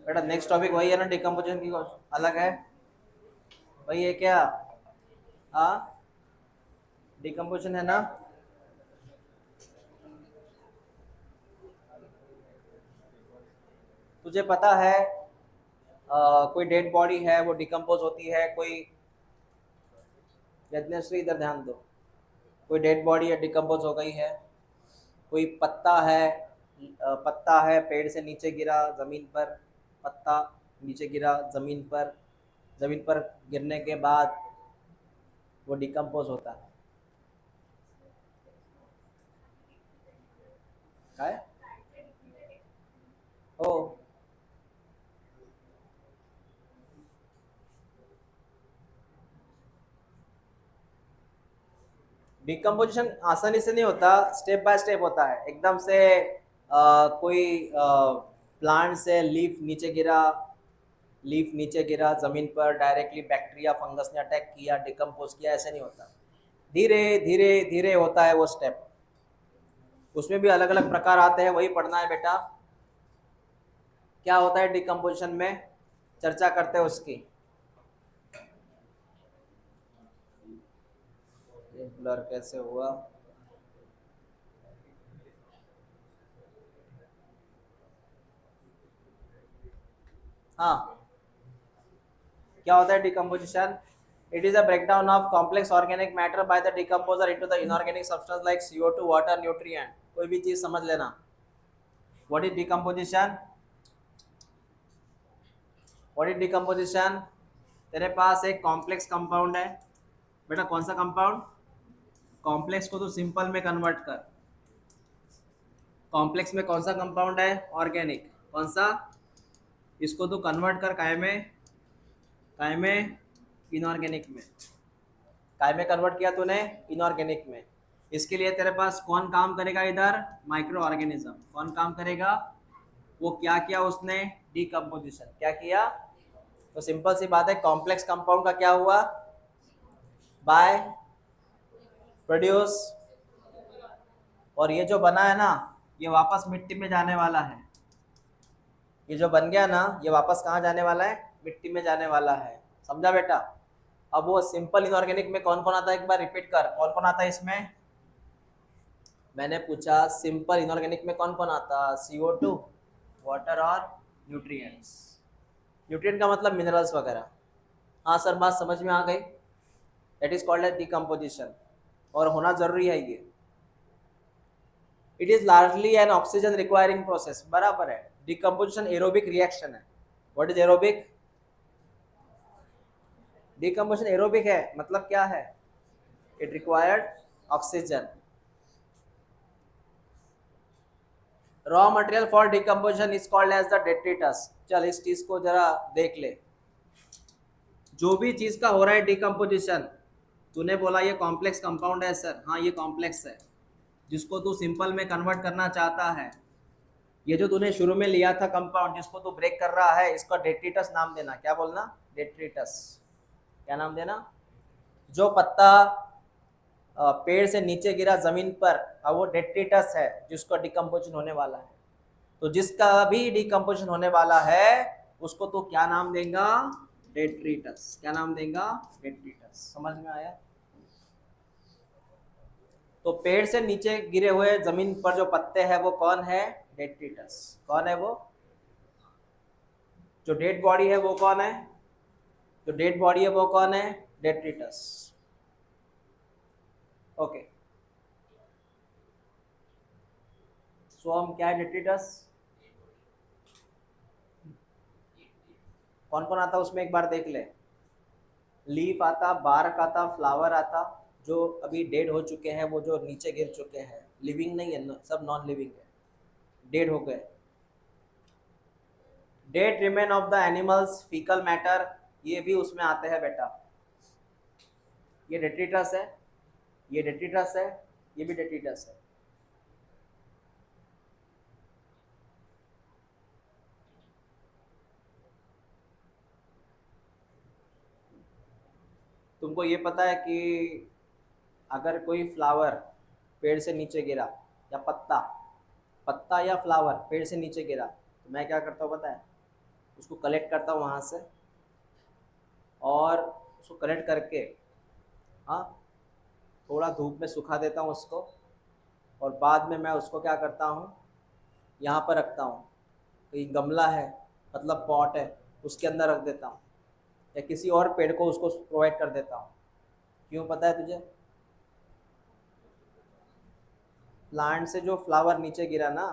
बेटा next topic वही है ना, डिकम्पोजिशन की अलग है, वही है क्या? हाँ, डिकम्पोजिशन है ना। तुझे पता है कोई डेड बॉडी है वो डिकम्पोज होती है, कोई यज्ञश्री इधर ध्यान दो, कोई डेड बॉडी है डिकम्पोज हो गई है, कोई पत्ता है, पत्ता है पेड़ से नीचे गिरा जमीन पर, पत्ता नीचे गिरा जमीन पर, जमीन पर गिरने के बाद वो डिकम्पोज होता है। क्या है? ओ, डिकम्पोजिशन आसानी से नहीं होता, स्टेप बाय स्टेप होता है एकदम से। कोई प्लांट से लीफ नीचे गिरा, लीफ नीचे गिरा जमीन पर, डायरेक्टली बैक्टीरिया फंगस ने अटैक किया डिकम्पोज किया, ऐसे नहीं होता। धीरे धीरे धीरे होता है वो स्टेप। उसमें भी अलग अलग प्रकार आते हैं, वही पढ़ना है बेटा। क्या होता है डिकम्पोजिशन में, चर्चा करते हैं उसकी। ब्लर कैसे हुआ? हाँ, क्या होता है decomposition? It is a breakdown of complex organic matter by the decomposer into the inorganic substance like CO2 water nutrient. कोई भी चीज समझ लेना। What is decomposition? What is decomposition? तेरे पास एक कॉम्प्लेक्स कंपाउंड है, बेटा कौन सा कंपाउंड? कॉम्प्लेक्स को तो सिंपल में कन्वर्ट कर। कॉम्प्लेक्स में कौन सा कंपाउंड है? ऑर्गेनिक। कौन सा? इसको तो कन्वर्ट कर काय में? काय में? इनऑर्गेनिक में। काय में कन्वर्ट किया तूने? इनऑर्गेनिक में। इसके लिए तेरे पास कौन काम करेगा इधर? Micro organism. कौन काम करेगा? वो क्या किया उसने? डिकम्पोजिशन। क्या किया? तो सिंपल सी बात है, कॉम्प्लेक्स कंपाउंड का क्या हुआ? By produce. और ये जो बना है ना, ये वापस मिट्टी में जाने वाला है। ये जो बन गया ना, ये वापस कहाँ जाने वाला है? मिट्टी में जाने वाला है। समझा बेटा? अब वो सिंपल इनऑर्गेनिक में कौन कौन आता है, एक बार रिपीट कर, कौन कौन आता है इसमें? मैंने पूछा सिंपल इनऑर्गेनिक में कौन कौन आता? CO2, वाटर और न्यूट्रिएंट्स। न्यूट्रिएंट का मतलब मिनरल्स वगैरह। हाँ सर, बात समझ में आ गई। That is called as decomposition, और होना जरूरी है ये। It is largely an oxygen requiring process. बराबर है। डिकम्पोजिशन एरोबिक रिएक्शन है। What is aerobic? Decomposition aerobic है, मतलब क्या है? It required oxygen. Raw material for decomposition is called as the detritus. चल इस चीज को जरा देख ले। जो भी चीज का हो रहा है डिकम्पोजिशन, तूने बोला ये कॉम्प्लेक्स कंपाउंड है सर, हाँ ये कॉम्प्लेक्स है, जिसको तू सिंपल में कन्वर्ट करना चाहता है। ये जो तूने शुरू में लिया था कंपाउंड जिसको तू ब्रेक कर रहा है, इसका डेट्रिटस नाम देना। क्या बोलना? डेट्रिटस। क्या नाम देना? जो पत्ता पेड़ से नीचे गिरा जमीन पर, अब वो डेट्रिटस है जिसको डिकम्पोजिशन होने वाला है। तो जिसका भी डिकम्पोजिशन होने वाला है उसको तो क्या नाम देगा? डेट्रिटस। क्या नाम देगा? डेट्रिटस। समझ में आया? तो पेड़ से नीचे गिरे हुए जमीन पर जो पत्ते हैं वो कौन है? डेट्रिटस। कौन है वो? जो डेड बॉडी है वो कौन है? जो डेड बॉडी है वो कौन है? डेट्रिटस। ओके। सो हम क्या है डेट्रिटस? कौन कौन आता उसमें एक बार देख ले। लीफ आता, बार्क आता, फ्लावर आता। जो अभी डेड हो चुके हैं, वो जो नीचे गिर चुके हैं, लिविंग नहीं है, सब नॉन लिविंग है, डेड हो गए। Dead remain of the animals, faecal matter, ये भी उसमें आते हैं बेटा। ये डेट्रिटस है, ये डेट्रिटस है, ये भी डेट्रिटस है। तुमको ये पता है कि अगर कोई फ्लावर पेड़ से नीचे गिरा, या पत्ता, पत्ता या फ्लावर पेड़ से नीचे गिरा, तो मैं क्या करता हूँ पता है? उसको कलेक्ट करता हूँ वहाँ से, और उसको कलेक्ट करके, हाँ, थोड़ा धूप में सुखा देता हूँ उसको, और बाद में मैं उसको क्या करता हूँ, यहाँ पर रखता हूँ। कहीं गमला है, मतलब पॉट है, उसके अंदर रख देता हूँ, या किसी और पेड़ को उसको प्रोवाइड कर देता हूँ। क्यों पता है तुझे? प्लांट से जो फ्लावर नीचे गिरा ना,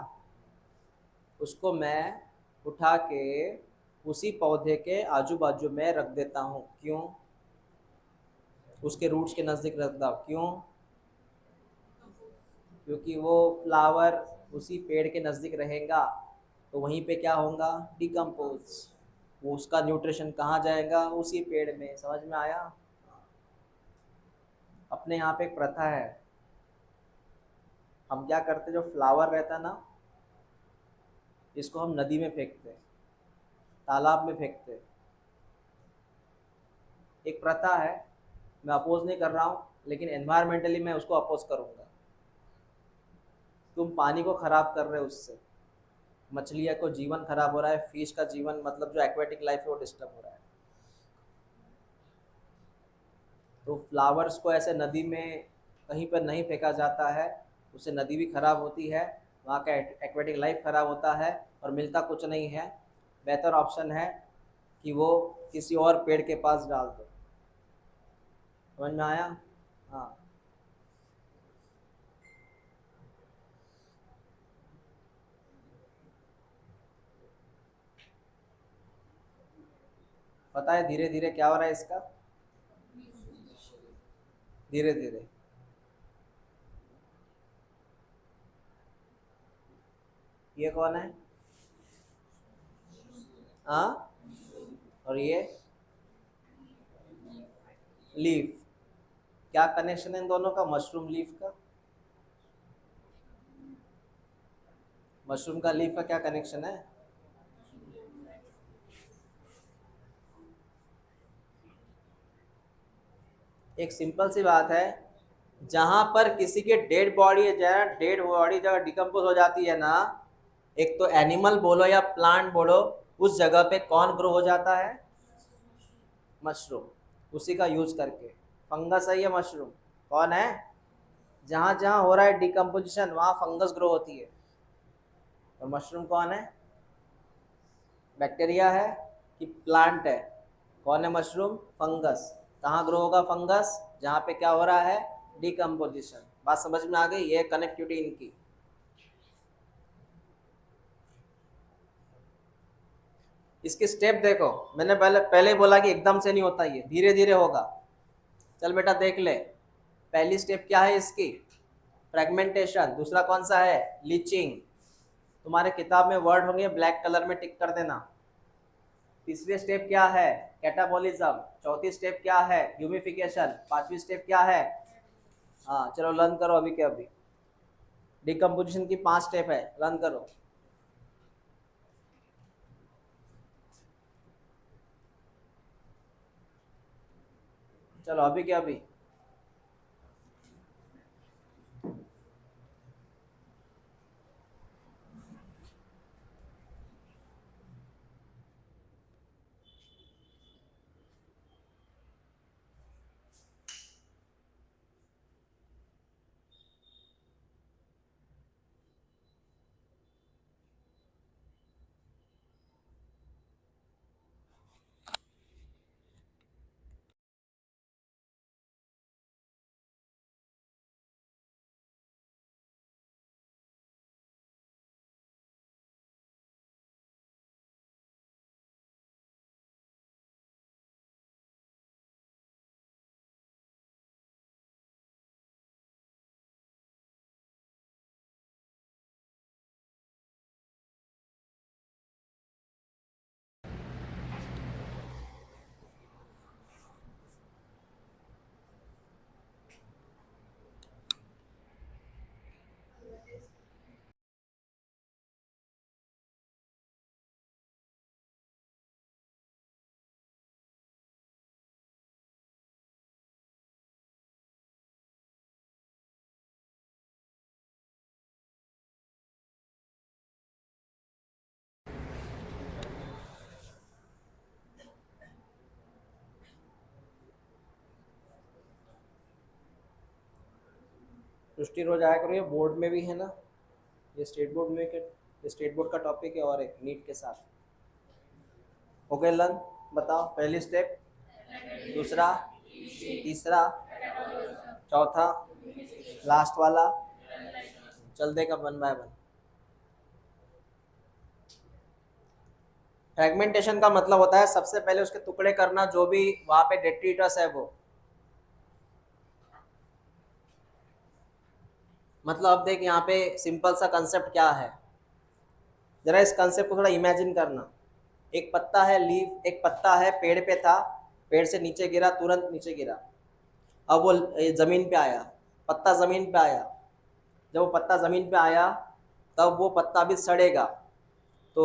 उसको मैं उठा के उसी पौधे के आजू बाजू में रख देता हूँ। क्यों? उसके रूट्स के नज़दीक रखता हूँ। क्यों? क्योंकि वो फ्लावर उसी पेड़ के नज़दीक रहेगा, तो वहीं पे क्या होगा, डिकम्पोज। वो उसका न्यूट्रिशन कहाँ जाएगा, उसी पेड़ में। समझ में आया? अपने यहाँ पे एक प्रथा है, हम क्या करते, जो फ्लावर रहता ना, इसको हम नदी में फेंकते, तालाब में फेंकते। एक प्रथा है, मैं अपोज नहीं कर रहा हूँ, लेकिन एनवायरमेंटली मैं उसको अपोज करूँगा। तुम पानी को ख़राब कर रहे हो, उससे मछलियाँ को जीवन खराब हो रहा है, फिश का जीवन, मतलब जो एक्वेटिक लाइफ है वो डिस्टर्ब हो रहा है। तो फ्लावर्स को ऐसे नदी में कहीं पर नहीं फेंका जाता है, उससे नदी भी खराब होती है, वहाँ का एक्वेटिक लाइफ खराब होता है, और मिलता कुछ नहीं है। बेहतर ऑप्शन है कि वो किसी और पेड़ के पास डाल दो। समझ में आया? हाँ। पता है धीरे धीरे क्या हो रहा है इसका? धीरे धीरे। ये कौन है? हाँ। और ये लीफ। क्या कनेक्शन है इन दोनों का, मशरूम लीफ का? मशरूम का लीफ का क्या कनेक्शन है? एक सिंपल सी बात है, जहां पर किसी के डेड बॉडी है, जहाँ डेड बॉडी जगह डिकम्पोज हो जाती है ना, एक तो एनिमल बोलो या प्लांट बोलो, उस जगह पे कौन ग्रो हो जाता है? मशरूम। उसी का यूज करके। फंगस है ये मशरूम। कौन है? जहां जहां हो रहा है डिकम्पोजिशन, वहां फंगस ग्रो होती है। और मशरूम कौन है? बैक्टीरिया है कि प्लांट है? कौन है मशरूम? फंगस। कहाँ ग्रो होगा फंगस? जहाँ पे क्या हो रहा है, डिकम्पोजिशन। बात समझ में आ गई? ये कनेक्टिविटी इनकी। इसकी स्टेप देखो, मैंने पहले पहले बोला कि एकदम से नहीं होता, ये धीरे धीरे होगा। चल बेटा देख ले, पहली स्टेप क्या है इसकी? फ्रेगमेंटेशन। दूसरा कौन सा है? लीचिंग। तुम्हारे किताब में वर्ड होंगे, ब्लैक कलर में टिक कर देना। तीसरी स्टेप क्या है? कैटाबॉलिज्म। चौथी स्टेप क्या है? ह्यूमिफिकेशन। पांचवी स्टेप क्या है? हाँ चलो लर्न करो अभी के अभी। डिकम्पोजिशन की 5 स्टेप है, लर्न करो। चलो अभी के अभी। सृष्टि रोज आया करो, ये बोर्ड में भी है ना, ये स्टेट बोर्ड में के, ये स्टेट बोर्ड का टॉपिक है और एक नीट के साथ। ओके लन, बताओ पहली स्टेप, दूसरा, तीसरा, चौथा, लास्ट वाला, चल देगा वन बाय वन। फ्रेगमेंटेशन का मतलब होता है सबसे पहले उसके टुकड़े करना, जो भी वहां पे डेट्रिटस है वो। मतलब अब देख यहाँ पे सिंपल सा कंसेप्ट क्या है, जरा इस कंसेप्ट को थोड़ा इमेजिन करना। एक पत्ता है, लीफ, एक पत्ता है, पेड़ पे था, पेड़ से नीचे गिरा, तुरंत नीचे गिरा, अब वो जमीन पे आया, पत्ता जमीन पे आया। जब वो पत्ता जमीन पे आया तब वो पत्ता भी सड़ेगा, तो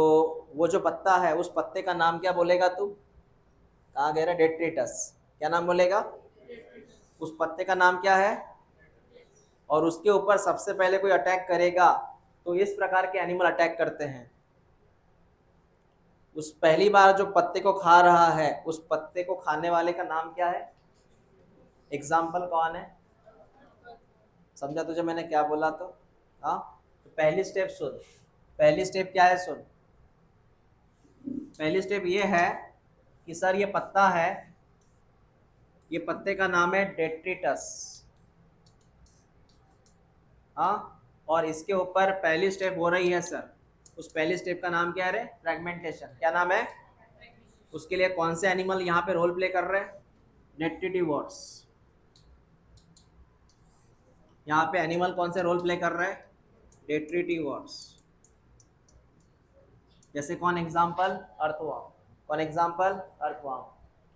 वो जो पत्ता है उस पत्ते का नाम क्या बोलेगा तू? कहाँ गया? डेट्रिटस। क्या नाम बोलेगा? उस पत्ते का नाम क्या है? और उसके ऊपर सबसे पहले कोई अटैक करेगा तो इस प्रकार के एनिमल अटैक करते हैं। उस पहली बार जो पत्ते को खा रहा है, उस पत्ते को खाने वाले का नाम क्या है? एग्जाम्पल कौन है? समझा तुझे मैंने क्या बोला? तो हाँ, तो पहली स्टेप सुन, पहली स्टेप क्या है सुन। पहली स्टेप ये है कि सर ये पत्ता है, ये पत्ते का नाम है डेट्रिटस, हाँ, और इसके ऊपर पहली स्टेप हो रही है सर, उस पहली स्टेप का नाम क्या है? फ्रेगमेंटेशन। क्या नाम है? उसके लिए कौन से एनिमल यहाँ पे रोल प्ले कर रहे हैं? डेट्रिटिवर्स। यहाँ पे एनिमल कौन से रोल प्ले कर रहे हैं? डेट्रिटिवर्स। जैसे कौन एग्जाम्पल? अर्थवर्म। कौन एग्जाम्पल? अर्थवर्म।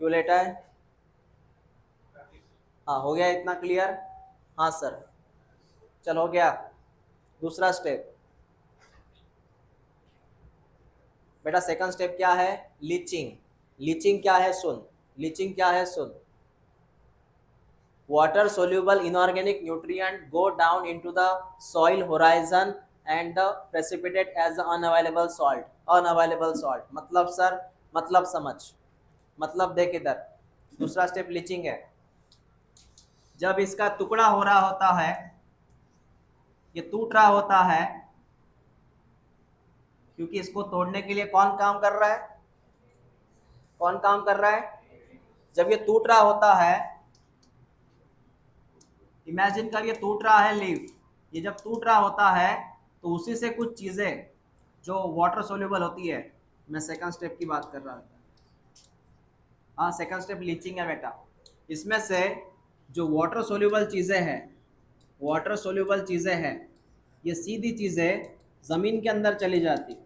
क्यों लेटा है? हाँ, हो गया इतना क्लियर? हाँ सर, चल हो गया। दूसरा स्टेप बेटा, सेकंड स्टेप क्या है? लीचिंग। लीचिंग क्या है सुन, लीचिंग क्या है सुन। water soluble inorganic nutrient go down into the soil horizon and the precipitate as the unavailable salt। unavailable salt मतलब सर, मतलब समझ, मतलब देख इधर, दूसरा स्टेप लीचिंग है। जब इसका टुकड़ा हो रहा होता है, ये टूट रहा होता है, क्योंकि इसको तोड़ने के लिए कौन काम कर रहा है? कौन काम कर रहा है? जब ये टूट रहा होता है, इमेजिन कर ये टूट रहा है लीफ, ये जब टूट रहा होता है तो उसी से कुछ चीज़ें जो वाटर सोल्यूबल होती है, मैं सेकंड स्टेप की बात कर रहा था, हाँ सेकंड स्टेप लीचिंग है बेटा। इसमें से जो वाटर सोल्यूबल चीज़ें हैं, वाटर सोल्यूबल चीज़ें हैं, ये सीधी चीज़ें ज़मीन के अंदर चली जाती।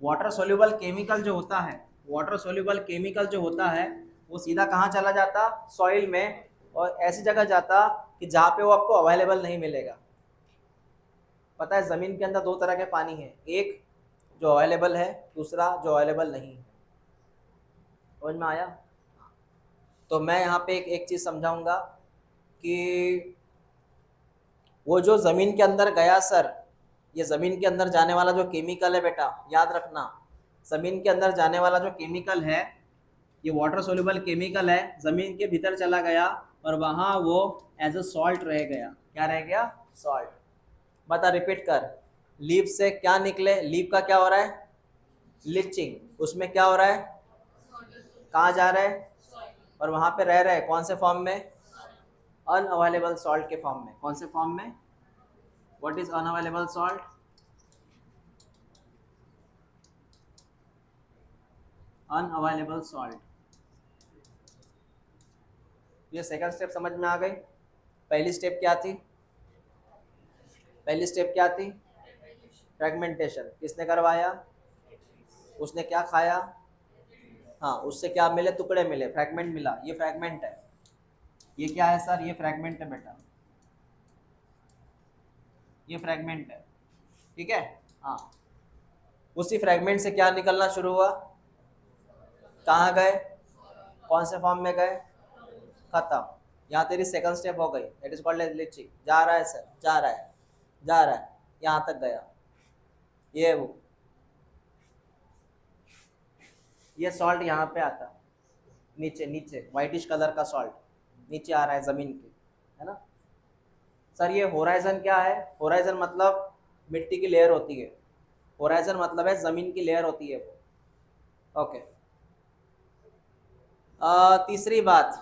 वाटर सोल्यूबल केमिकल जो होता है, वाटर सोल्यूबल केमिकल जो होता है वो सीधा कहाँ चला जाता? सॉइल में, और ऐसी जगह जाता कि जहाँ पे वो आपको अवेलेबल नहीं मिलेगा। पता है ज़मीन के अंदर दो तरह के पानी है, एक जो अवेलेबल है, दूसरा जो अवेलेबल नहीं है। समझ में आया? तो मैं यहाँ पे एक चीज़ समझाऊंगा कि वो जो ज़मीन के अंदर गया सर, ये ज़मीन के अंदर जाने वाला जो केमिकल है बेटा, याद रखना, ज़मीन के अंदर जाने वाला जो केमिकल है, ये वाटर सोल्यूबल केमिकल है, ज़मीन के भीतर चला गया और वहाँ वो एज अ सॉल्ट रह गया। क्या रह गया? सॉल्ट। बता, रिपीट कर। लीफ से क्या निकले? लीफ का क्या हो रहा है? लीचिंग। उसमें क्या हो रहा है? कहाँ जा रहा है? और वहाँ पे रह रहे हैं कौन से फॉर्म में? अनअवेलेबल सॉल्ट के फॉर्म में। कौन से फॉर्म में? What is unavailable salt? Unavailable salt. ये सेकंड स्टेप समझ में आ गई? पहली स्टेप क्या थी? पहली स्टेप क्या थी? फ्रेगमेंटेशन। किसने करवाया? उसने क्या खाया? हाँ, उससे क्या मिले? टुकड़े मिले, फ्रैगमेंट मिला, ये फ्रैगमेंट है। ये क्या है सर? ये फ्रैगमेंट है बेटा, ये फ्रैगमेंट है, ठीक है। हाँ, उसी फ्रैगमेंट से क्या निकलना शुरू हुआ? कहाँ गए? कौन से फॉर्म में गए? खत्म। यहाँ तेरी सेकंड स्टेप हो गई, that is called as leaching. जा रहा है सर, जा रहा है, जा रहा है, यहाँ तक गया, ये वो, ये सॉल्ट यहाँ पे आता, नीचे नीचे व्हाइटिश कलर का सॉल्ट नीचे आ रहा है जमीन के, है ना? सर ये होराइजन क्या है? होराइजन मतलब मिट्टी की लेयर होती है, होराइजन मतलब है जमीन की लेयर होती है वो। ओके। तीसरी बात,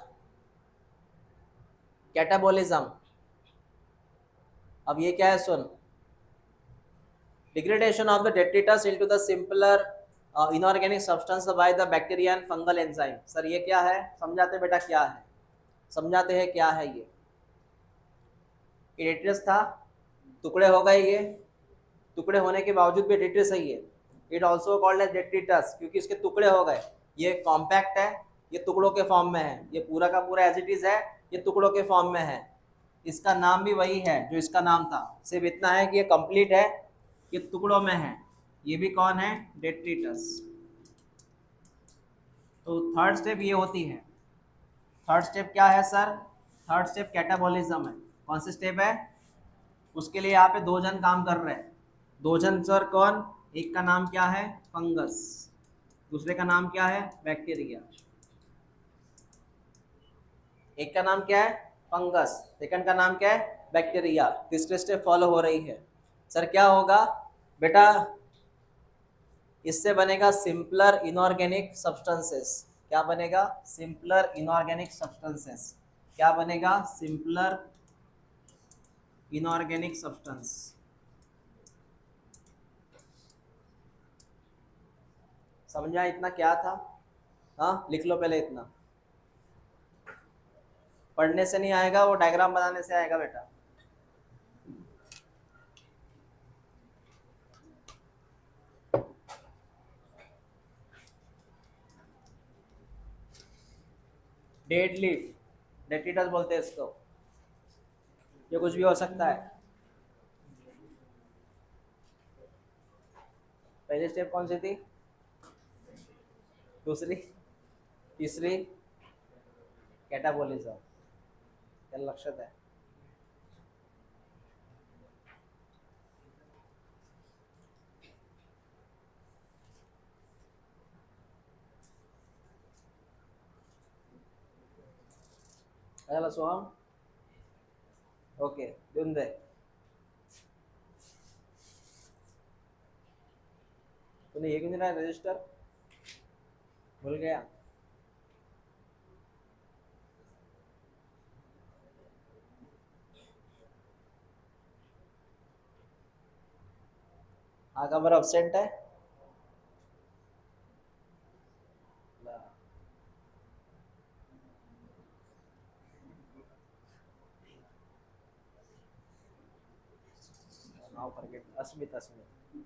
कैटाबोलिज्म। अब ये क्या है सुन, degradation of the detritus into the simpler inorganic substance by the bacteria and fungal enzyme। Sir ये क्या है? समझाते बेटा क्या है, समझाते हैं क्या है ये। डेट्रिटस था, टुकड़े हो गए, ये टुकड़े होने के बावजूद भी डेट्रिटस है ये। It also called as detritus क्योंकि इसके टुकड़े हो गए। ये कॉम्पैक्ट है, ये टुकड़ों के फॉर्म में है, ये पूरा का पूरा एज इट इज है, ये टुकड़ों के फॉर्म में है। इसका नाम भी वही है जो इसका नाम था, सिर्फ इतना है कि ये कंप्लीट है, ये टुकड़ों में है। ये भी कौन है? डेट्रिटस। तो थर्ड स्टेप ये होती है। थर्ड स्टेप क्या है सर? थर्ड स्टेप कैटाबॉलिज्म है। कौन सी स्टेप है? उसके लिए यहाँ पे दो जन काम कर रहे हैं। दो जन सर कौन? एक का नाम क्या है? फंगस। दूसरे का नाम क्या है? बैक्टीरिया। एक का नाम क्या है? फंगस, सेकंड का नाम क्या है? बैक्टीरिया। तीसरी स्टेप फॉलो हो रही है। सर क्या होगा बेटा? इससे बनेगा सिंपलर इनऑर्गेनिक सब्सटेंसेस। क्या बनेगा? Simpler inorganic substances. क्या बनेगा? Simpler inorganic substance. समझा इतना क्या था? हाँ लिख लो पहले इतना, पढ़ने से नहीं आएगा, वो डायग्राम बनाने से आएगा बेटा। डेड लीफ, डेट्रिटस बोलते हैं इसको। ये कुछ भी हो सकता है। पहली स्टेप कौन सी थी? दूसरी? तीसरी? कैटाबोलिज्म। क्या लक्षण है? चला सोहम, ओके देऊन दे। तूने ये क्यों नहीं रहा रजिस्टर? भूल गया? हाँ का बार absent है? Now forget, Asmit Asmit.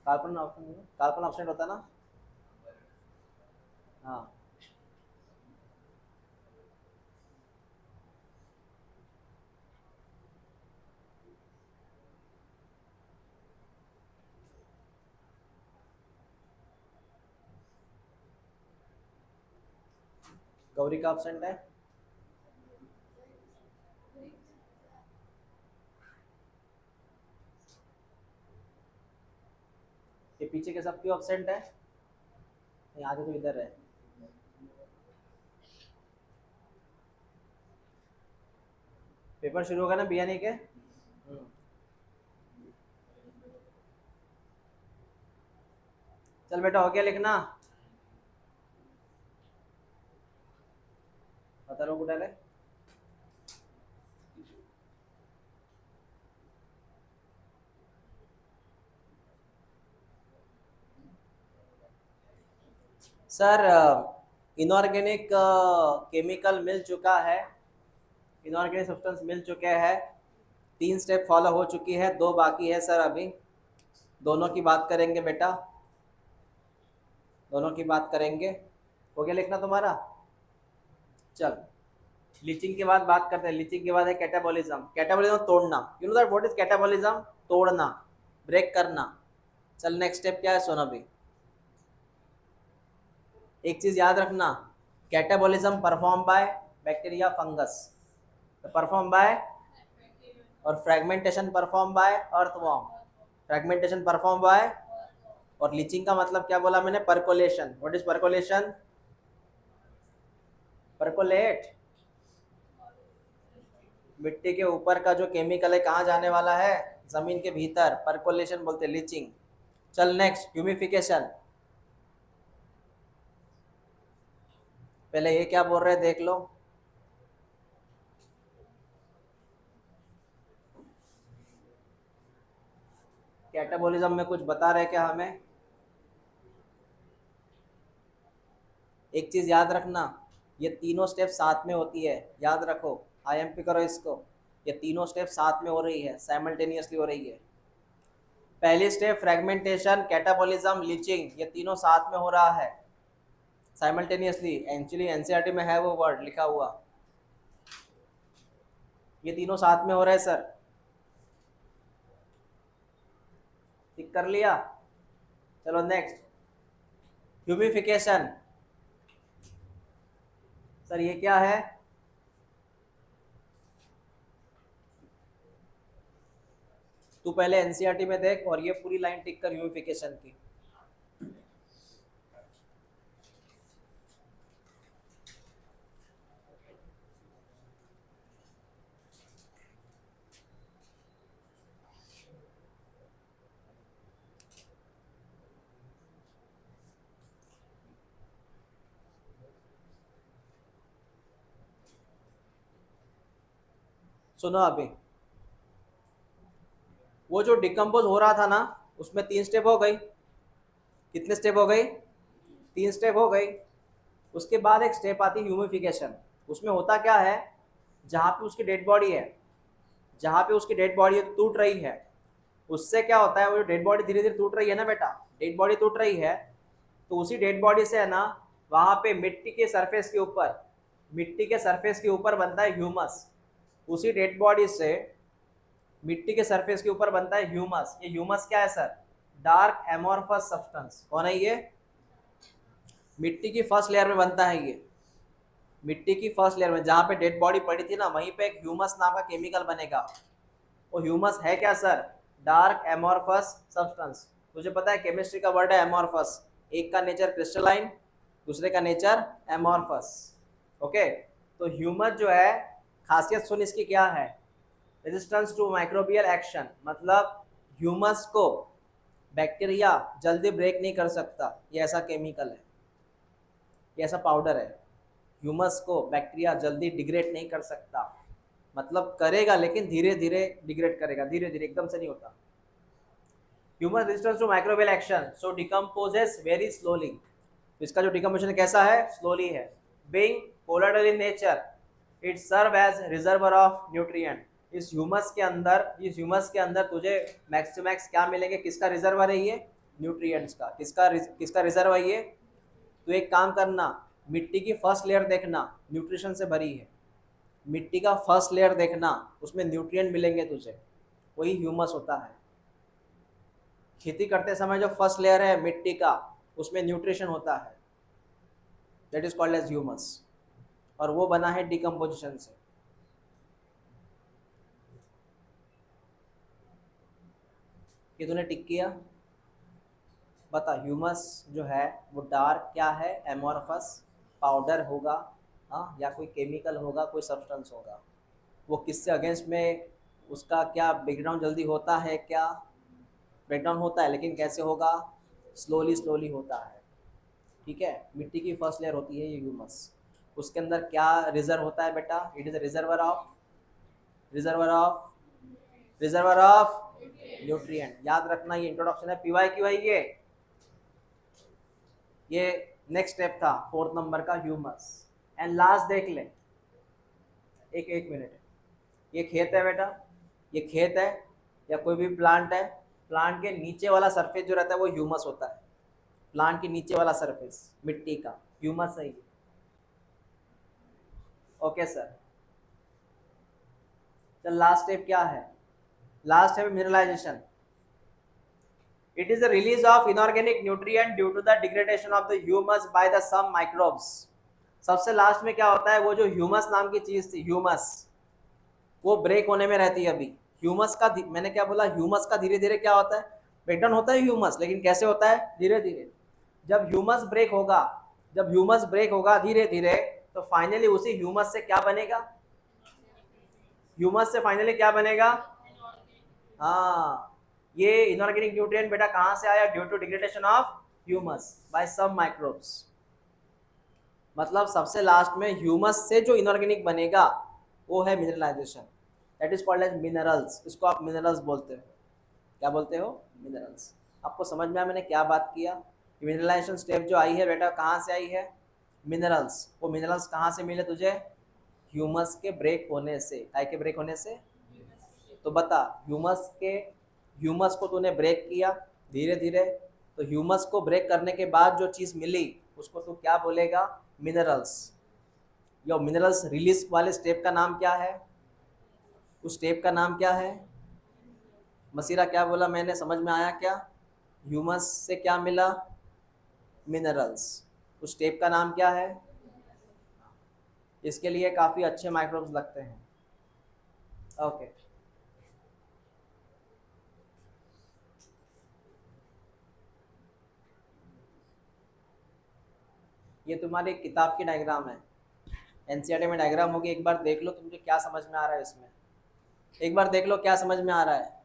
Carbon option, carbon absent होता ना? हाँ। गौरी का absent है? ये पीछे के सब क्यों absent है? ये आगे तो इधर है। पेपर शुरू होगा ना बियानी के? चल बेटा हो गया लिखना? बता रहा हूँ कुछ डाले। सर इनऑर्गेनिक केमिकल मिल चुका है, इनऑर्गेनिक सब्सटेंस मिल चुके हैं। 3 स्टेप फॉलो हो चुकी है, 2 बाकी है सर अभी। दोनों की बात करेंगे बेटा, दोनों की बात करेंगे। हो गया लिखना तुम्हारा? चल लीचिंग के बाद बात करते हैं। लीचिंग के बाद है कैटाबॉलिज्म। कैटाबॉलिज्म तोड़ना, you know that what is catabolism? तोड़ना, ब्रेक करना। चल नेक्स्ट स्टेप क्या है सुन अभी। एक चीज याद रखना, catabolism perform by bacteria fungus, perform by, और fragmentation perform by earthworm, fragmentation perform by. और लीचिंग का मतलब क्या बोला मैंने? Percolation. What is percolation? Percolate, मिट्टी के ऊपर का जो केमिकल है कहाँ जाने वाला है, जमीन के भीतर, परकोलेशन बोलते हैं, लीचिंग। चल नेक्स्ट, ह्यूमिफिकेशन। पहले ये क्या बोल रहे हैं देख लो। कैटाबोलिज्म में कुछ बता रहे क्या हमें? एक चीज याद रखना, ये तीनों स्टेप साथ में होती है, याद रखो, आईएमपी करो इसको। ये तीनों स्टेप साथ में हो रही है, साइमल्टेनियसली हो रही है। पहली स्टेप फ्रेगमेंटेशन, कैटाबोलिज्म, लीचिंग, ये तीनों साथ में हो रहा है साइमल्टेनियसली। एक्चुअली एनसीईआरटी में है वो वर्ड लिखा हुआ, ये तीनों साथ में हो रहा है सर। ठीक कर लिया? चलो नेक्स्ट, ह्यूमिफिकेशन। सर ये क्या है? तू पहले एनसीईआरटी में देख और ये पूरी लाइन टिक कर ह्यूमिफिकेशन की। सुनो अभी, वो जो डिकम्पोज हो रहा था ना, उसमें 3 स्टेप हो गई। कितने स्टेप हो गई? 3 स्टेप हो गई। उसके बाद एक स्टेप आती है ह्यूमिफिकेशन। उसमें होता क्या है, जहाँ पे उसकी डेड बॉडी है, जहाँ पे उसकी डेड बॉडी टूट रही है, उससे क्या होता है, वो डेड बॉडी धीरे धीरे टूट रही है ना बेटा, डेड बॉडी टूट रही है, तो उसी डेड बॉडी से है ना, वहाँ पे मिट्टी के सरफेस के ऊपर, मिट्टी के सरफेस के ऊपर बनता है ह्यूमस। उसी डेड बॉडी से मिट्टी के सरफेस के ऊपर बनता है ह्यूमस। ये ह्यूमस क्या है सर? Dark amorphous substance. कौन है ये? मिट्टी की फर्स्ट लेयर में बनता है ये। मिट्टी की फर्स्ट लेयर में जहाँ पे डेड बॉडी पड़ी थी ना, वहीं पे एक ह्यूमस नाम का केमिकल बनेगा। वो ह्यूमस है क्या सर? Dark amorphous substance. तुझे पता है केमिस्ट्री का वर्ड है एमोर्फस, एक का नेचर क्रिस्टलाइन, दूसरे का नेचर एमोर्फस। ओके, तो ह्यूमस जो है, खासियत सुन इसकी क्या है, रेजिस्टेंस टू माइक्रोबियल एक्शन, मतलब ह्यूमस को बैक्टीरिया जल्दी ब्रेक नहीं कर सकता। ये ऐसा केमिकल है, ये ऐसा पाउडर है, ह्यूमस को बैक्टीरिया जल्दी डिग्रेड नहीं कर सकता। मतलब करेगा लेकिन धीरे धीरे डिग्रेड करेगा, धीरे धीरे, एकदम से नहीं होता। Human resistance to microbial action, so decomposes very slowly. इसका जो डिकम्पोजिशन कैसा है? स्लोली है। Being polar in nature, it serve as reservoir of nutrient. इस ह्यूमस के अंदर, इस ह्यूमस के अंदर तुझे मैक्स टू मैक्स क्या मिलेंगे? किसका रिजर्वर है ये? न्यूट्रिएंट्स का। किसका रिजर्व है ये? तो एक काम करना, मिट्टी की फर्स्ट लेयर देखना, न्यूट्रिशन से भरी है। मिट्टी का फर्स्ट लेयर देखना, उसमें न्यूट्रिएंट मिलेंगे तुझे, वही ह्यूमस होता है। खेती करते समय जो फर्स्ट लेयर है मिट्टी का, उसमें न्यूट्रिशन होता है, that is called as humus, और वो बना है डिकम्पोजिशन से। ये तूने टिक किया? बता, ह्यूमस जो है वो डार्क क्या है? एमोर्फस पाउडर होगा, हाँ, या कोई केमिकल होगा, कोई सब्सटेंस होगा। वो किससे अगेंस्ट में, उसका क्या बैकग्राउंड जल्दी होता है क्या? ब्रेकडाउन होता है, लेकिन कैसे होगा? स्लोली स्लोली होता है। ठीक है, मिट्टी की फर्स्ट लेयर होती है ये ह्यूमस। उसके अंदर क्या रिजर्व होता है बेटा? It is a reservoir of, reservoir of, reservoir of nutrient. याद रखना, ये इंट्रोडक्शन है, पीवाई क्यू है ये नेक्स्ट स्टेप था 4th नंबर का, ह्यूमस। एंड लास्ट देख ले, एक मिनट, ये खेत है बेटा, ये खेत है या कोई भी प्लांट है, प्लांट के नीचे वाला सरफेस जो रहता है वो ह्यूमस होता है। प्लांट के नीचे वाला सरफेस मिट्टी का ह्यूमस है ये। ओके सर, तो लास्ट स्टेप क्या है? Last step mineralization. It is the release of inorganic nutrient due to the degradation of the humus by the some microbes. सबसे लास्ट में क्या होता है? वो जो ह्यूमस नाम की चीज थी, ह्यूमस, वो ब्रेक होने में रहती है अभी। ह्यूमस का, मैंने क्या बोला, ह्यूमस का धीरे धीरे क्या होता है? ब्रेकडाउन होता है ह्यूमस, लेकिन कैसे होता है? धीरे धीरे। जब ह्यूमस ब्रेक होगा, जब ह्यूमस ब्रेक होगा धीरे धीरे, तो फाइनली उसी ह्यूमस से क्या बनेगा? ह्यूमस से फाइनली क्या बनेगा? हाँ, ये इनऑर्गेनिक न्यूट्रिएंट बेटा कहाँ से आया? Due to degradation of humus by some microbes. मतलब सबसे लास्ट में ह्यूमस से जो इनऑर्गेनिक बनेगा वो है mineralization, that is called as minerals. इसको आप मिनरल्स बोलते हो। क्या बोलते हो? मिनरल्स। आपको समझ में आया मैंने क्या बात किया? मिनरलाइजेशन स्टेप जो आई है बेटा कहाँ से आई है? मिनरल्स। वो मिनरल्स कहाँ से मिले तुझे? ह्यूमस के ब्रेक होने से। काय के ब्रेक होने से? तो बता, ह्यूमस को तूने ब्रेक किया धीरे धीरे, तो ह्यूमस को ब्रेक करने के बाद जो चीज़ मिली उसको तू क्या बोलेगा? मिनरल्स। यो मिनरल्स रिलीज वाले स्टेप का नाम क्या है? उस स्टेप का नाम क्या है? मसीरा क्या बोला मैंने, समझ में आया क्या? ह्यूमस से क्या मिला? मिनरल्स। उस स्टेप का नाम क्या है? इसके लिए काफ़ी अच्छे माइक्रोब्स लगते हैं। ओके। ये तुम्हारी किताब की डायग्राम है, एनसीईआरटी में डायग्राम होगी, एक बार देख लो तो मुझे क्या समझ में आ रहा है इसमें। एक बार देख लो क्या समझ में आ रहा है।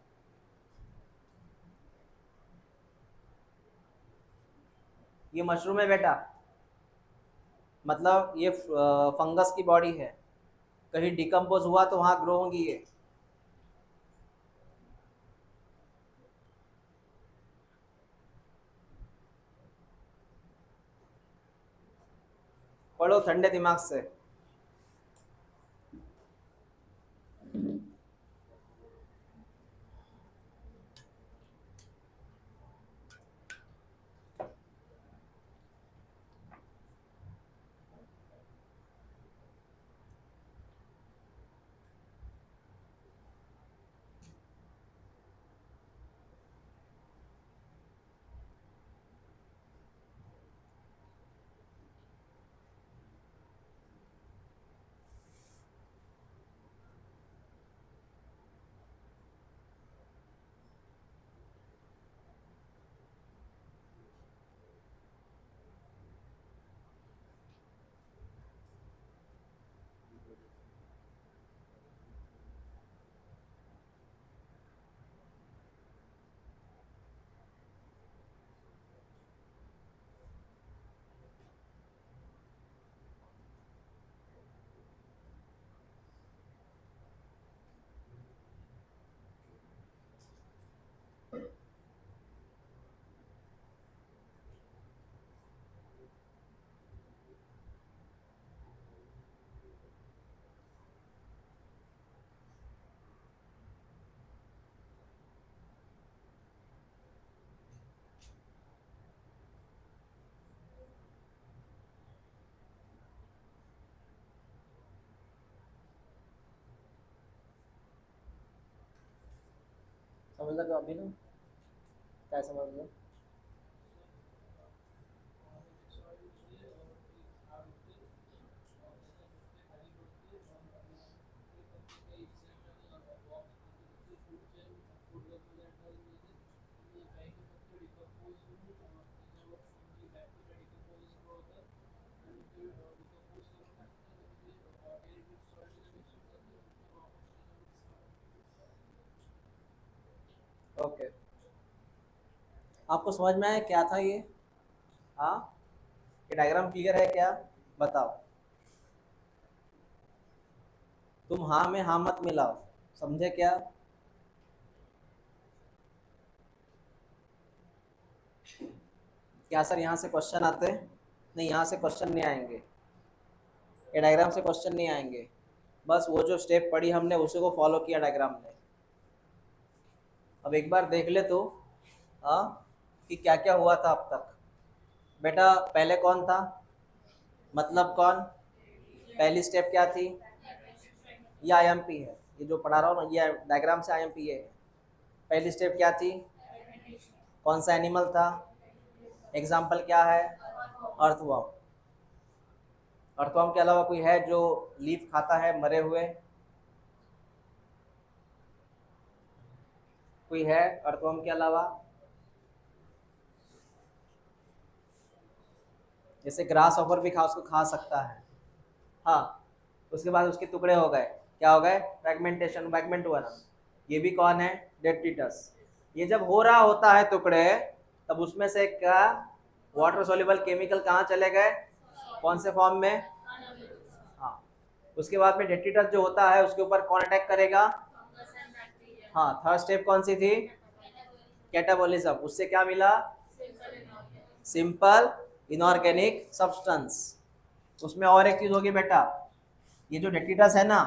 ये मशरूम है बेटा, मतलब ये फंगस की बॉडी है, कहीं डिकम्पोज हुआ तो वहाँ ग्रो होंगी ये। पढ़ो ठंडे दिमाग से। समझ लगा अभी ना? क्या समझ लो? ओके, आपको समझ में आया क्या था ये? हाँ, ये डायग्राम क्लियर है क्या? बताओ। तुम हाँ में हाँ मत मिलाओ, समझे क्या? क्या सर यहाँ से क्वेश्चन आते हैं? नहीं, यहाँ से क्वेश्चन नहीं आएंगे, ये डायग्राम से क्वेश्चन नहीं आएंगे। बस वो जो स्टेप पढ़ी हमने उसी को फॉलो किया डायग्राम में। अब एक बार देख ले तो, हाँ, कि क्या क्या हुआ था अब तक। बेटा पहले कौन था? मतलब कौन? पहली स्टेप क्या थी? ये आईएमपी है, ये जो पढ़ा रहा हूँ ना ये डायग्राम से आईएमपी है। पहली स्टेप क्या थी? कौन सा एनिमल था? एग्जाम्पल क्या है? अर्थवर्म। अर्थवर्म के अलावा कोई है जो लीफ खाता है मरे हुए? कोई है अर्थवर्म के अलावा? जैसे ग्रास ऑफर भी खा उसको खा सकता है। हाँ, उसके बाद उसके टुकड़े हो गए, क्या हो गए, फ्रैगमेंटेशन, फ्रैगमेंट हुआ ना। ये भी कौन है, डेट्रिटस। ये जब हो रहा होता है टुकड़े, तब उसमें से क्या वाटर सोल्यूबल केमिकल कहाँ चले गए, कौन से फॉर्म में, हाँ। उसके बाद में डेट्रिटस जो होता है उसके ऊपर कौन अटैक करेगा, हाँ। थर्ड स्टेप कौन सी थी, कैटाबोलिज्म। उससे क्या मिला, सिंपल इनऑर्गेनिक सब्सटेंस। उसमें और एक चीज होगी बेटा, ये जो डेट्रिटस है ना,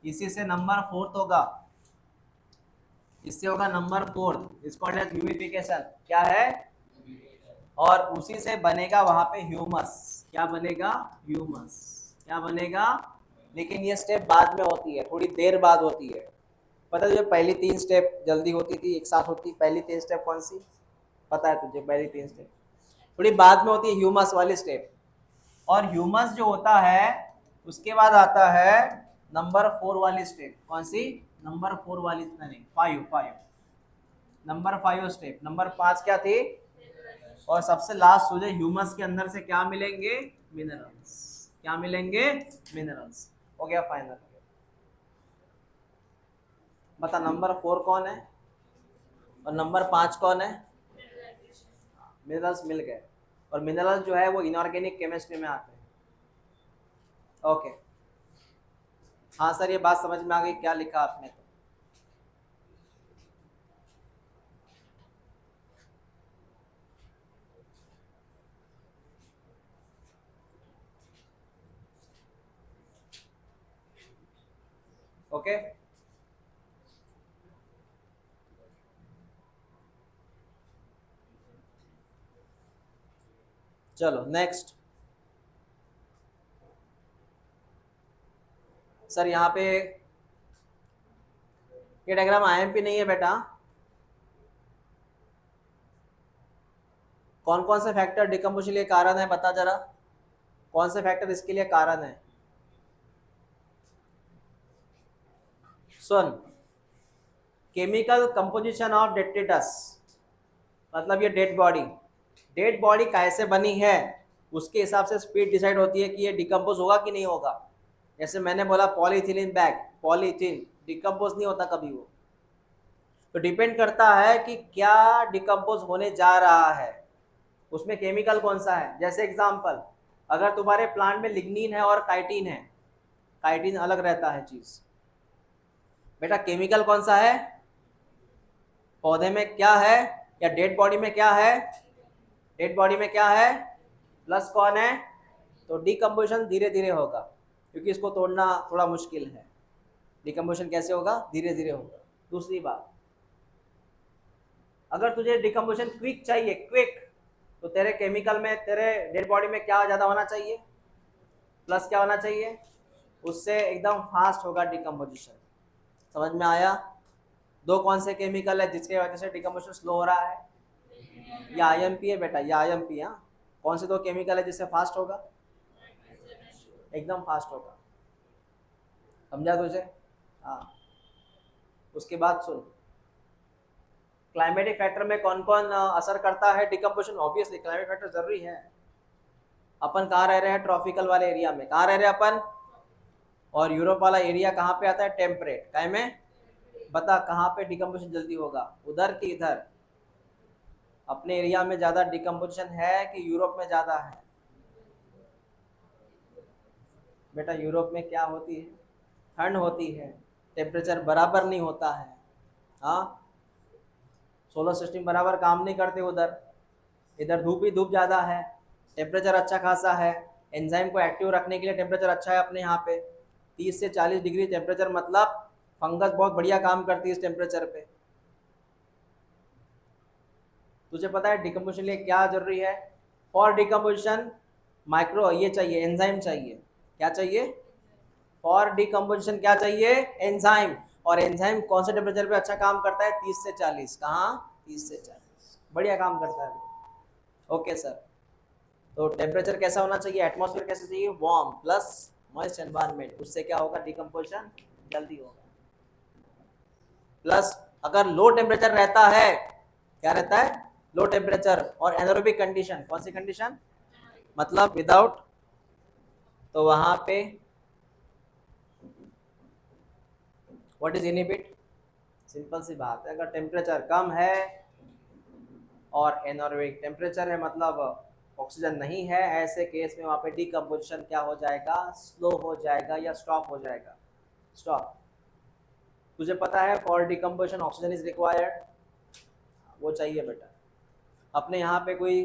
इसी से नंबर 4 होगा, इससे होगा नंबर 4, इसको ह्यूमिफिकेशन, क्या है, और उसी से बनेगा वहां पे ह्यूमस। क्या बनेगा, ह्यूमस। क्या बनेगा, लेकिन ये स्टेप बाद में होती है, थोड़ी देर बाद होती है। पता है तुझे पहली 3 स्टेप जल्दी होती थी, एक साथ होती, पहली 3 स्टेप कौन सी, पता है तुझे, पहली 3 स्टेप थोड़ी बाद में होती है, ह्यूमस वाली स्टेप। और ह्यूमस जो होता है उसके बाद आता है नंबर 4 वाली स्टेप, कौन सी, नंबर 4 वाली, नहीं 5 नंबर 5 स्टेप। नंबर 5 क्या थी, और सबसे लास्ट तुझे ह्यूमस के अंदर से क्या मिलेंगे, मिनरल्स। क्या मिलेंगे, मिनरल्स। हो गया फाइनल। बता नंबर 4 कौन है और नंबर 5 कौन है, मिनरल्स मिल गए। और मिनरल्स जो है वो इनऑर्गेनिक केमिस्ट्री में आते हैं। ओके, हाँ सर ये बात समझ में आ गई, क्या लिखा आपने, तो ओके। चलो नेक्स्ट। सर यहाँ पे ये डायग्राम आईएमपी नहीं है बेटा। कौन कौन से फैक्टर डिकम्पोजिशन के लिए कारण है, बता जरा, कौन से फैक्टर इसके लिए कारण है। सुन, केमिकल कंपोजिशन ऑफ डेट्रिटस, मतलब ये डेड बॉडी, डेड बॉडी कैसे बनी है उसके हिसाब से स्पीड डिसाइड होती है कि ये डिकम्पोज होगा कि नहीं होगा। जैसे मैंने बोला पॉलीथिलीन बैग, पॉलीथीन डिकम्पोज नहीं होता कभी वो, तो डिपेंड करता है कि क्या डिकम्पोज होने जा रहा है, उसमें केमिकल कौन सा है। जैसे एग्जांपल, अगर तुम्हारे प्लांट में लिग्निन है और काइटिन है, काइटिन अलग रहता है चीज, बेटा केमिकल कौन सा है, पौधे में क्या है, या डेड बॉडी में क्या है, डेड बॉडी में क्या है, प्लस कौन है, तो डिकम्पोजिशन धीरे धीरे होगा, क्योंकि इसको तोड़ना थोड़ा मुश्किल है। डिकम्पोजिशन कैसे होगा, धीरे धीरे होगा। दूसरी बात, अगर तुझे डिकम्पोजिशन क्विक चाहिए, क्विक, तो तेरे केमिकल में, तेरे डेड बॉडी में क्या ज़्यादा होना चाहिए, प्लस क्या होना चाहिए, उससे एकदम फास्ट होगा डिकम्पोजिशन। समझ में आया। दो कौन से केमिकल है जिसके वजह से डिकम्पोजिशन स्लो हो रहा है, या आईएमपी है बेटा, या आईएमपी। हाँ, कौन से दो केमिकल है जिससे फास्ट होगा, एकदम फास्ट होगा। समझा तुझे, हाँ। उसके बाद सुन, क्लाइमेटिक फैक्टर में कौन कौन असर करता है डिकम्पोजिशन, ऑब्वियसली क्लाइमेट फैक्टर जरूरी है। अपन कहाँ रह रहे हैं, ट्रॉपिकल वाले एरिया में, कहाँ रह रहे हैं अपन, और यूरोप वाला एरिया कहाँ पे आता है, टेम्परेट, काय में, बता कहाँ पे डिकम्पोजिशन जल्दी होगा, उधर कि इधर, अपने एरिया में ज्यादा डिकम्पोजिशन है कि यूरोप में ज्यादा है, बेटा यूरोप में क्या होती है, ठंड होती है, टेम्परेचर बराबर नहीं होता है, हाँ, सोलर सिस्टम बराबर काम नहीं करते उधर, इधर धूप ही धूप ज़्यादा है, टेम्परेचर अच्छा खासा है, एंजाइम को एक्टिव रखने के लिए टेम्परेचर अच्छा है अपने यहाँ पे, 30 से 40 डिग्री टेम्परेचर, मतलब फंगस बहुत बढ़िया काम करती है इस टेम्परेचर पे। तुझे पता है डिकम्पोजिशन लिए क्या जरूरी है, फॉर डिकम्पोजिशन माइक्रो ये चाहिए, एंजाइम चाहिए, क्या चाहिए, फॉर डिकम्पोजिशन क्या चाहिए, एंजाइम। और एंजाइम कौन से टेम्परेचर पे अच्छा काम करता है, 30 से 40, कहाँ, 30 से 40 बढ़िया काम करता है। ओके सर, तो टेम्परेचर कैसा होना चाहिए, एटमॉस्फेयर कैसा चाहिए, वार्म प्लस मॉइस्ट एनवायरनमेंट, उससे क्या होगा, डिकम्पोजिशन जल्दी होगा। प्लस अगर लो टेम्परेचर रहता है, क्या रहता है, लो टेम्परेचर और एनारोबिक कंडीशन, कौन सी कंडीशन, मतलब विदाउट, तो वहां पे व्हाट इज इनहिबिट? सिंपल सी बात है, अगर टेम्परेचर कम है और एनोरोबिक टेम्परेचर है मतलब ऑक्सीजन नहीं है, ऐसे केस में वहाँ पे डिकम्पोजिशन क्या हो जाएगा? स्लो हो जाएगा या स्टॉप हो जाएगा? स्टॉप। तुझे पता है for decomposition oxygen is required, वो चाहिए बेटा। अपने यहाँ पे कोई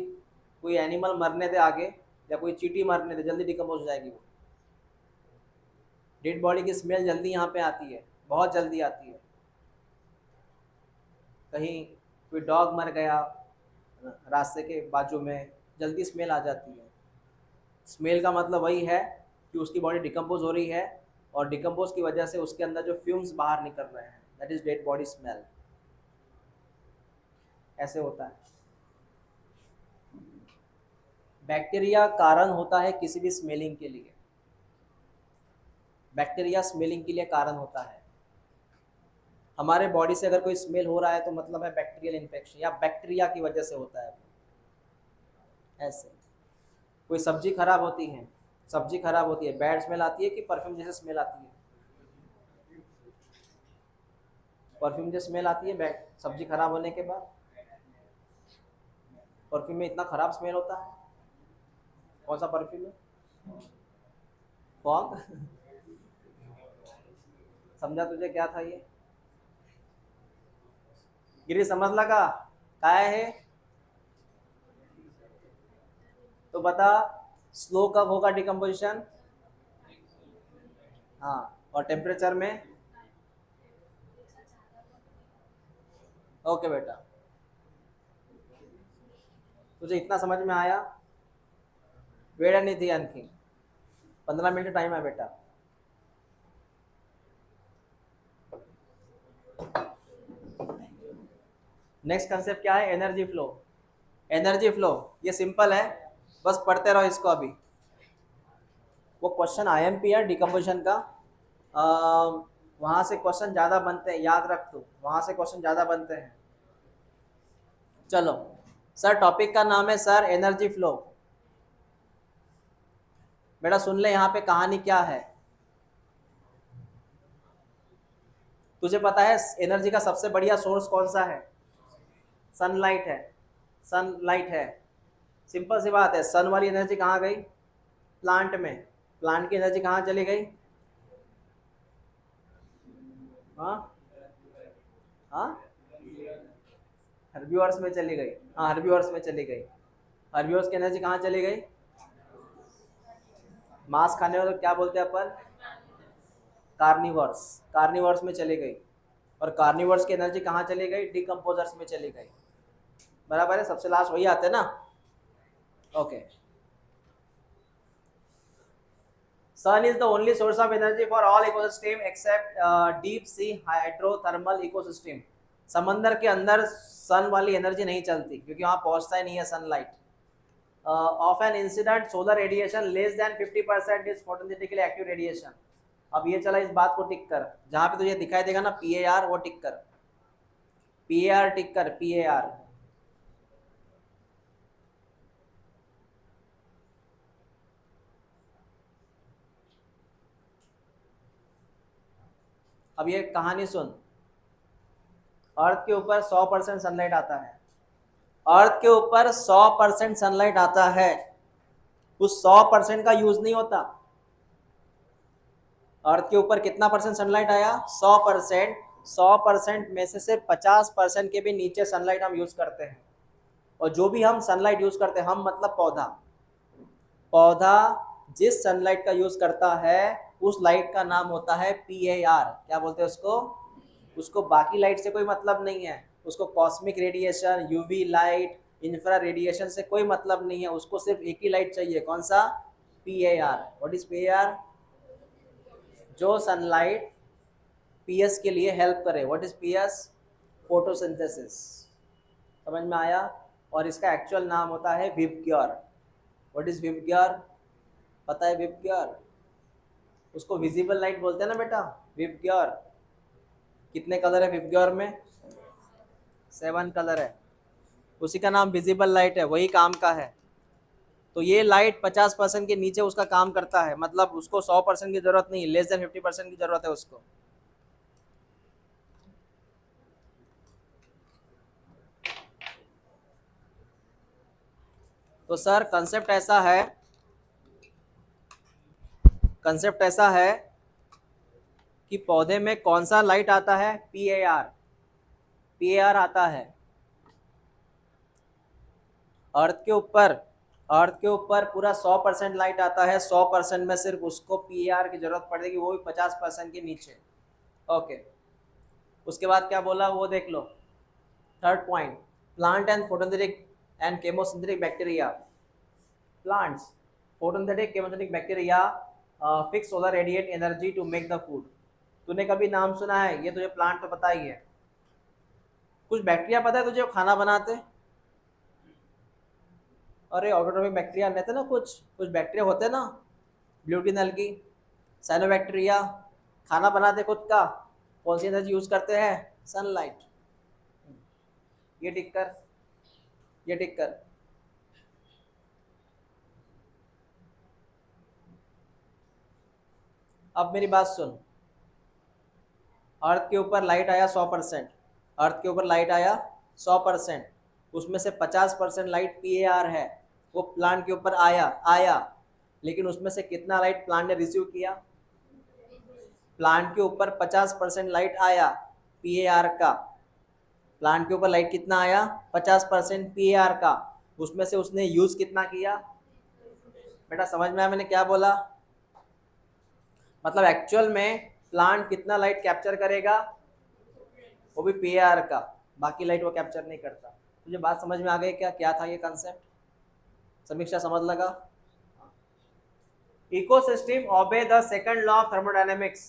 कोई एनिमल मरने दे आगे, या कोई चींटी मरने दे, जल्दी डिकम्पोज हो जाएगी वो। डेड बॉडी की स्मेल जल्दी यहाँ पे आती है, बहुत जल्दी आती है। कहीं कोई डॉग मर गया रास्ते के बाजू में, जल्दी स्मेल आ जाती है। स्मेल का मतलब वही है कि उसकी बॉडी डिकम्पोज हो रही है, और डिकम्पोज की वजह से उसके अंदर जो फ्यूम्स बाहर निकल रहे हैं, that is dead body smell. ऐसे होता है। बैक्टीरिया कारण होता है किसी भी स्मेलिंग के लिए, बैक्टीरिया स्मेलिंग के लिए कारण होता है। हमारे बॉडी से अगर कोई स्मेल हो रहा है तो मतलब है बैक्टीरियल इन्फेक्शन, या बैक्टीरिया की वजह से होता है। ऐसे कोई सब्जी खराब होती है, सब्जी खराब होती है, बैड स्मेल आती है कि परफ्यूम जैसे स्मेल आती है? परफ्यूम जैसे स्मेल आती है बैड सब्जी खराब होने के बाद। परफ्यूम में इतना खराब स्मेल होता है? कौन सा परफ्यूम है? फॉग? समझा तुझे क्या था ये? गिरी समझ लगा काय है? तो बता, स्लो कब होगा डिकम्पोजिशन? हाँ, और टेम्परेचर में? ओके बेटा, तुझे इतना समझ में आया? वेळ नहीं थी आणखी 15 मिनट टाइम है बेटा। नेक्स्ट कंसेप्ट क्या है? Energy flow. एनर्जी फ्लो ये सिंपल है, बस पढ़ते रहो इसको। अभी वो क्वेश्चन आईएमपी है डिकम्पोजिशन का, वहाँ से क्वेश्चन ज़्यादा बनते हैं, याद रख तू, वहाँ से क्वेश्चन ज़्यादा बनते हैं। चलो सर, टॉपिक का नाम है सर एनर्जी फ्लो। बेटा सुन ले यहाँ पे कहानी क्या है। तुझे पता है एनर्जी का सबसे बढ़िया सोर्स कौन सा है? सनलाइट है, सनलाइट है। सिंपल सी बात है, सन वाली एनर्जी कहाँ गई? प्लांट में। प्लांट की एनर्जी कहाँ चली गई? हाँ हाँ, हर्बीवर्स में चली गई। हाँ, हर्बीवर्स में चली गई। हर्बीवर्स की एनर्जी कहाँ चली गई? मांस खाने वाले क्या बोलते हैं अपन? कार्निवर्स। कार्निवर्स में चली गई। और कार्निवर्स की एनर्जी कहाँ चली गई? डिकम्पोजर्स में चली गई। बराबर है, सबसे लास्ट वही आते हैं ना। Okay, sun is the only source of energy for all ecosystem except deep sea hydrothermal ecosystem. समंदर के अंदर सन वाली एनर्जी नहीं चलती, क्योंकि वहाँ पहुँचता ही नहीं है sunlight. Of an incident solar radiation less than 50% is photosynthetically active radiation. अब ये चला, इस बात को टिक कर, जहाँ पे तुझे दिखाई देगा ना PAR, वो टिक कर, PAR टिक कर, PAR। अब ये कहानी सुन। अर्थ के ऊपर 100% सनलाइट आता है, अर्थ के ऊपर 100% सनलाइट आता है, उस 100% का यूज नहीं होता। अर्थ के ऊपर कितना परसेंट सनलाइट आया? 100%। 100% में से सिर्फ 50% के भी नीचे सनलाइट हम यूज करते हैं। और जो भी हम सनलाइट यूज करते हैं, हम मतलब पौधा, पौधा जिस सनलाइट का यूज करता है उस लाइट का नाम होता है PAR। क्या बोलते हैं उसको? उसको बाकी लाइट से कोई मतलब नहीं है, उसको cosmic radiation, UV light, infra radiation से कोई मतलब नहीं है, उसको सिर्फ एक ही लाइट चाहिए। कौन सा? PAR। What is PAR? जो सनलाइट PS के लिए हेल्प करे। What is PS? फोटोसिंथेसिस। समझ में आया? और इसका एक्चुअल नाम होता है विबग्योर। What is VIBGYOR? पता है विबग्योर? उसको विजिबल लाइट बोलते हैं ना बेटा, विबग्योर। कितने कलर है विबग्योर में? 7 कलर है, उसी का नाम विजिबल लाइट है, वही काम का है। तो ये लाइट 50% के नीचे उसका काम करता है, मतलब उसको 100% की जरूरत नहीं, लेस देन 50% की जरूरत है उसको। तो सर कंसेप्ट ऐसा है कि पौधे में कौन सा लाइट आता है, पीएआर आता है। अर्थ के ऊपर पूरा 100% लाइट आता है, 100% में सिर्फ उसको पीएआर की जरूरत पड़ेगी, वो भी 50% के नीचे। ओके, उसके बाद क्या बोला वो देख लो। Third point, plant and photosynthetic and chemosynthetic bacteria. Plants, photosynthetic chemosynthetic bacteria fix solar radiate energy to make the food. तूने कभी नाम सुना है? ये तुझे प्लांट तो पता ही है। कुछ बैक्टीरिया पता है तुझे जो खाना बनाते? अरे ऑटोट्रोफिक बैक्टीरिया रहते ना, कुछ कुछ बैक्टीरिया होते हैं ना, ब्लूटिन एल्गी, साइनोबैक्टीरिया, खाना बनाते खुद का। कौन सी एनर्जी यूज करते हैं? सनलाइट। ये टिक कर, ये टिक कर। अब मेरी बात सुन, अर्थ के ऊपर लाइट आया 100%, अर्थ के ऊपर लाइट आया 100%, उसमें से 50% लाइट पीएआर है, वो प्लांट के ऊपर आया, लेकिन उसमें से कितना लाइट प्लांट ने रिसीव किया? प्लांट के ऊपर 50% लाइट आया पीएआर का, प्लांट के ऊपर लाइट कितना आया? 50% पीएआर का, उसमें से उसने यूज कितना किया? बेटा समझ में आया मैंने क्या बोला? मतलब एक्चुअल में प्लांट कितना लाइट कैप्चर करेगा? वो भी पीएआर का, बाकी लाइट वो कैप्चर नहीं करता। तुझे बात समझ में आ गई क्या? क्या था ये कंसेप्ट? समीक्षा समझ लगा? Ecosystem obey the second law of thermodynamics.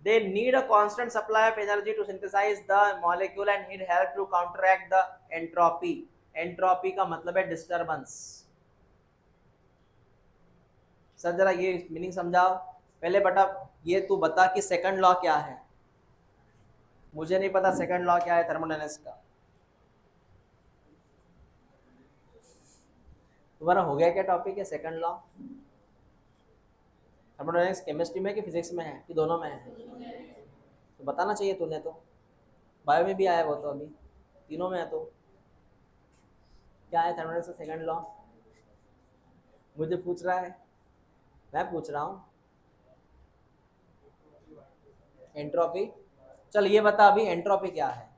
They need a constant supply of energy to synthesize the molecule and it help to counteract the entropy. Entropy का मतलब है डिस्टर्बेंस। सर जरा ये मीनिंग समझाओ पहले बेटा। ये तू बता कि सेकंड लॉ क्या है? मुझे नहीं पता सेकंड लॉ क्या है थर्मोडायनेमिक्स का। तुम्हारा हो गया क्या टॉपिक है सेकंड लॉ? थर्मोडायनेमिक्स केमिस्ट्री में कि फिजिक्स में है कि दोनों में है? तो बताना चाहिए तूने तो, बायो में भी आया वो तो, अभी तीनों में है। तो क्या है थर्मोडायनेमिक्स का सेकंड लॉ? मुझे पूछ रहा है? मैं पूछ रहा हूँ। एंट्रोपी। चल ये बता अभी एंट्रोपी क्या है?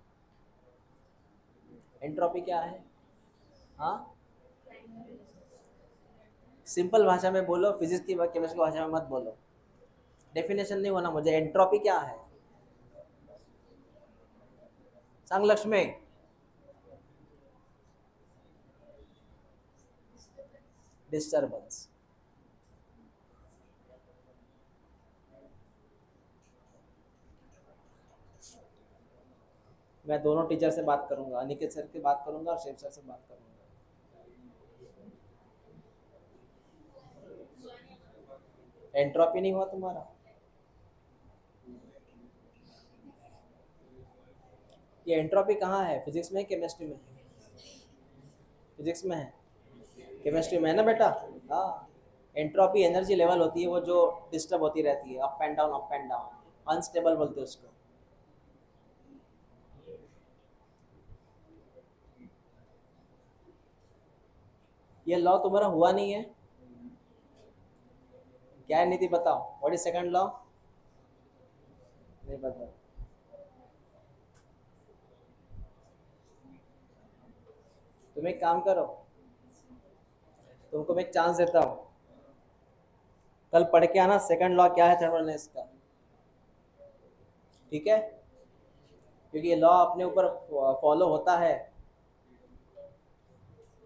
एंट्रोपी क्या है? हाँ, सिंपल भाषा में बोलो, फिजिक्स की केमिस्ट्री की भाषा में मत बोलो। डेफिनेशन नहीं होना मुझे। एंट्रोपी क्या है? सांग लक्ष्मी। डिस्टर्बेंस। मैं दोनों टीचर से बात करूंगा, अनिकेत सर से बात करूंगा और शिव सर से बात करूंगा। एंट्रोपी नहीं हुआ तुम्हारा? ये एंट्रोपी कहाँ है? फिजिक्स में केमिस्ट्री में? फिजिक्स में है, केमिस्ट्री में है ना बेटा? हाँ, एंट्रोपी एनर्जी लेवल होती है वो जो डिस्टर्ब होती रहती है, up and down up and down, unstable बोलते हैं उसको। ये लॉ तुम्हारा हुआ नहीं है? क्या है नीति बताओ, व्हाट इज सेकंड लॉ? नहीं पता? तुम एक काम करो, तुमको मैं एक चांस देता हूँ, कल पढ़ के आना सेकंड लॉ क्या है थर्मोडायनेमिक्स का, ठीक है? क्योंकि ये लॉ अपने ऊपर फॉलो होता है।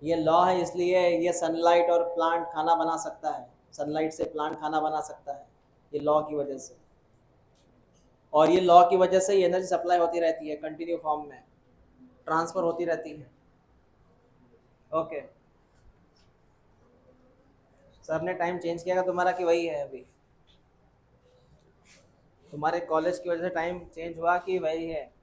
ये लॉ है इसलिए ये सनलाइट और प्लांट खाना बना सकता है, सनलाइट से प्लांट खाना बना सकता है, ये लॉ की वजह से। और ये लॉ की वजह से ये एनर्जी सप्लाई होती रहती है, कंटिन्यू फॉर्म में ट्रांसफर होती रहती है। ओके, सर ने टाइम चेंज किया तुम्हारा कि वही है अभी? तुम्हारे कॉलेज की वजह से टाइम चेंज हुआ कि वही है?